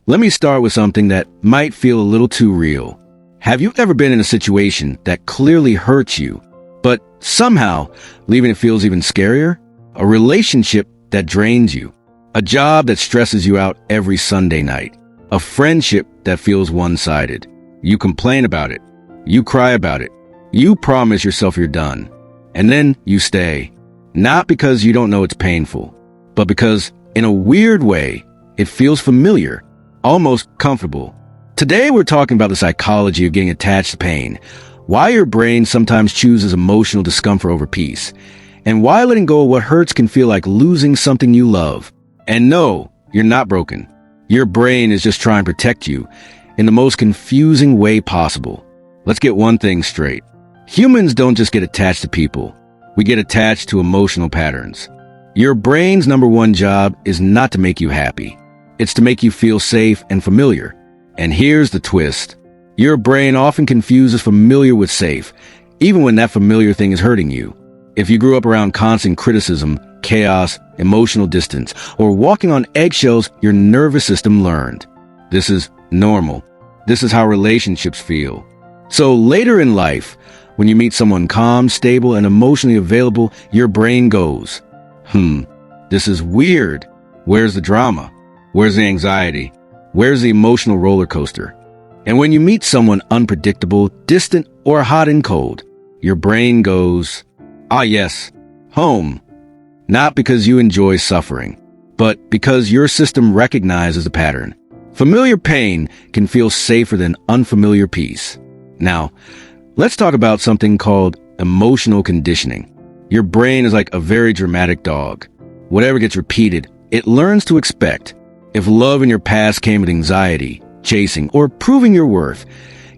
Let me start with something that might feel a little too real. Have you ever been in a situation that clearly hurts you, but somehow leaving it feels even scarier? A relationship that drains you. A job that stresses you out every Sunday night. A friendship that feels one-sided. You complain about it. You cry about it. You promise yourself you're done. And then you stay. Not because you don't know it's painful, but because, in a weird way, it feels familiar, almost comfortable. Today we're talking about the psychology of getting attached to pain, why your brain sometimes chooses emotional discomfort over peace, and why letting go of what hurts can feel like losing something you love. And no, you're not broken. Your brain is just trying to protect you in the most confusing way possible. Let's get one thing straight. Humans don't just get attached to people. We get attached to emotional patterns. Your brain's number one job is not to make you happy. It's to make you feel safe and familiar. And here's the twist. Your brain often confuses familiar with safe, even when that familiar thing is hurting you. If you grew up around constant criticism, chaos, emotional distance, or walking on eggshells, your nervous system learned. This is normal. This is how relationships feel. So later in life, when you meet someone calm, stable, and emotionally available, your brain goes, this is weird. Where's the drama? Where's the anxiety? Where's the emotional roller coaster? And when you meet someone unpredictable, distant, or hot and cold, your brain goes, yes, home. Not because you enjoy suffering, but because your system recognizes a pattern. Familiar pain can feel safer than unfamiliar peace. Now, let's talk about something called emotional conditioning. Your brain is like a very dramatic dog. Whatever gets repeated, it learns to expect. If love in your past came with anxiety, chasing, or proving your worth,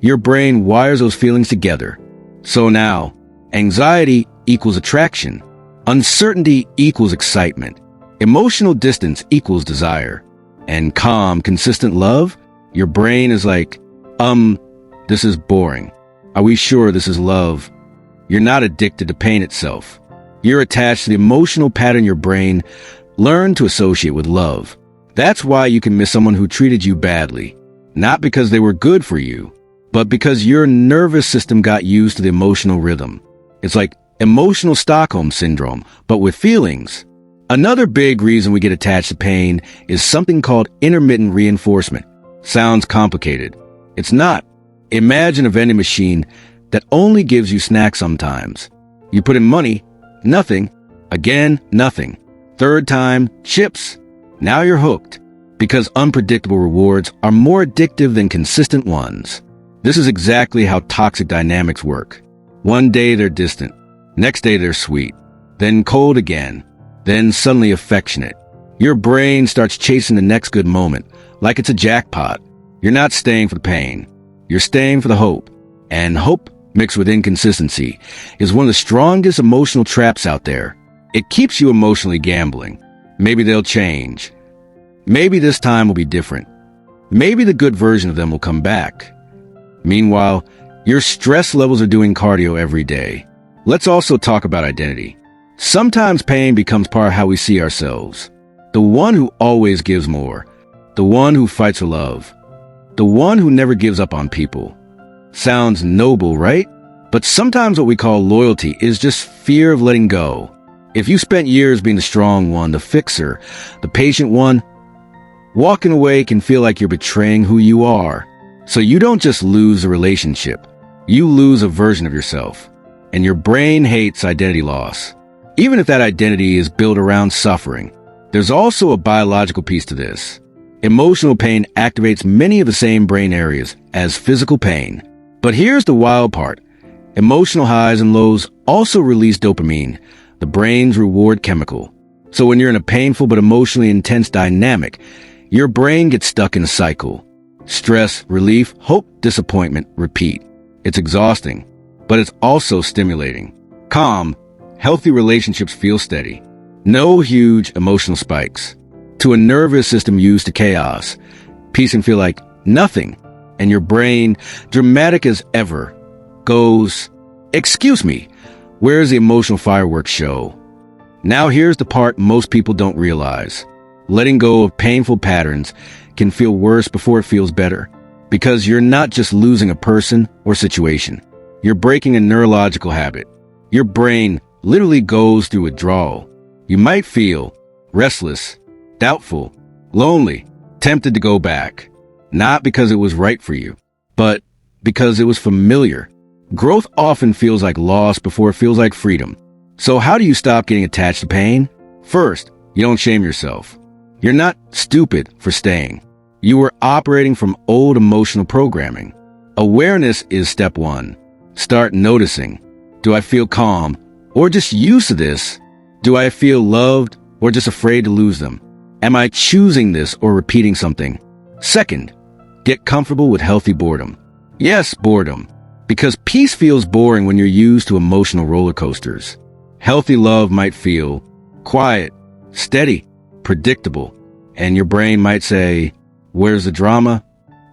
your brain wires those feelings together. So now, anxiety equals attraction. Uncertainty equals excitement. Emotional distance equals desire. And calm, consistent love, your brain is like, this is boring. Are we sure this is love? You're not addicted to pain itself. You're attached to the emotional pattern your brain learned to associate with love. That's why you can miss someone who treated you badly. Not because they were good for you, but because your nervous system got used to the emotional rhythm. It's like emotional Stockholm syndrome, but with feelings. Another big reason we get attached to pain is something called intermittent reinforcement. Sounds complicated. It's not. Imagine a vending machine that only gives you snacks sometimes. You put in money, nothing. Again, nothing. Third time, chips. Now you're hooked. Because unpredictable rewards are more addictive than consistent ones. This is exactly how toxic dynamics work. One day they're distant. Next day they're sweet. Then cold again. Then suddenly affectionate. Your brain starts chasing the next good moment, like it's a jackpot. You're not staying for the pain. You're staying for the hope. And hope, mixed with inconsistency, is one of the strongest emotional traps out there. It keeps you emotionally gambling. Maybe they'll change. Maybe this time will be different. Maybe the good version of them will come back. Meanwhile, your stress levels are doing cardio every day. Let's also talk about identity. Sometimes pain becomes part of how we see ourselves. The one who always gives more. The one who fights for love. The one who never gives up on people. Sounds noble, right? But sometimes what we call loyalty is just fear of letting go. If you spent years being the strong one, the fixer, the patient one, walking away can feel like you're betraying who you are. So you don't just lose a relationship. You lose a version of yourself. And your brain hates identity loss. Even if that identity is built around suffering, there's also a biological piece to this. Emotional pain activates many of the same brain areas as physical pain. But here's the wild part. Emotional highs and lows also release dopamine, the brain's reward chemical. So when you're in a painful but emotionally intense dynamic, your brain gets stuck in a cycle. Stress, relief, hope, disappointment, repeat. It's exhausting, but it's also stimulating. Calm, healthy relationships feel steady. No huge emotional spikes. To a nervous system used to chaos, peace can feel like nothing. And your brain, dramatic as ever, goes, "Excuse me, where's the emotional fireworks show?" Now here's the part most people don't realize. Letting go of painful patterns can feel worse before it feels better. Because you're not just losing a person or situation. You're breaking a neurological habit. Your brain literally goes through withdrawal. You might feel restless, doubtful, lonely, tempted to go back. Not because it was right for you, but because it was familiar. Growth often feels like loss before it feels like freedom. So how do you stop getting attached to pain? First, you don't shame yourself. You're not stupid for staying. You were operating from old emotional programming. Awareness is step one. Start noticing. Do I feel calm or just used to this? Do I feel loved or just afraid to lose them? Am I choosing this or repeating something? Second, get comfortable with healthy boredom. Yes, boredom. Because peace feels boring when you're used to emotional roller coasters. Healthy love might feel quiet, steady, predictable, and your brain might say, "Where's the drama?"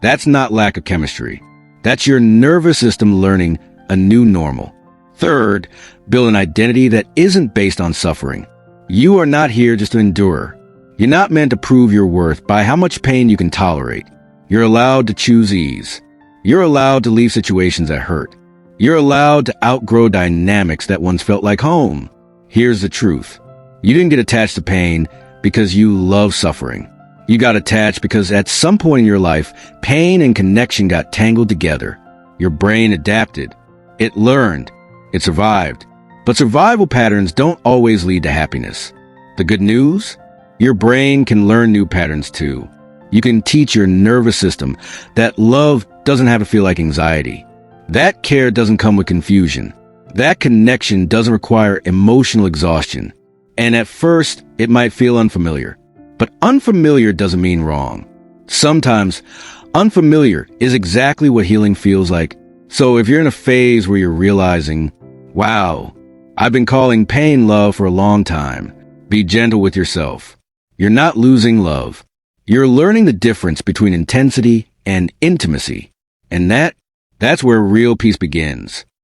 That's not lack of chemistry. That's your nervous system learning a new normal. Third, build an identity that isn't based on suffering. You are not here just to endure. You're not meant to prove your worth by how much pain you can tolerate. You're allowed to choose ease. You're allowed to leave situations that hurt. You're allowed to outgrow dynamics that once felt like home. Here's the truth. You didn't get attached to pain because you love suffering. You got attached because at some point in your life, pain and connection got tangled together. Your brain adapted. It learned. It survived. But survival patterns don't always lead to happiness. The good news? Your brain can learn new patterns too. You can teach your nervous system that love doesn't have to feel like anxiety. That care doesn't come with confusion. That connection doesn't require emotional exhaustion. And at first, it might feel unfamiliar. But unfamiliar doesn't mean wrong. Sometimes, unfamiliar is exactly what healing feels like. So if you're in a phase where you're realizing, wow, I've been calling pain love for a long time, be gentle with yourself. You're not losing love. You're learning the difference between intensity and intimacy. And that's where real peace begins.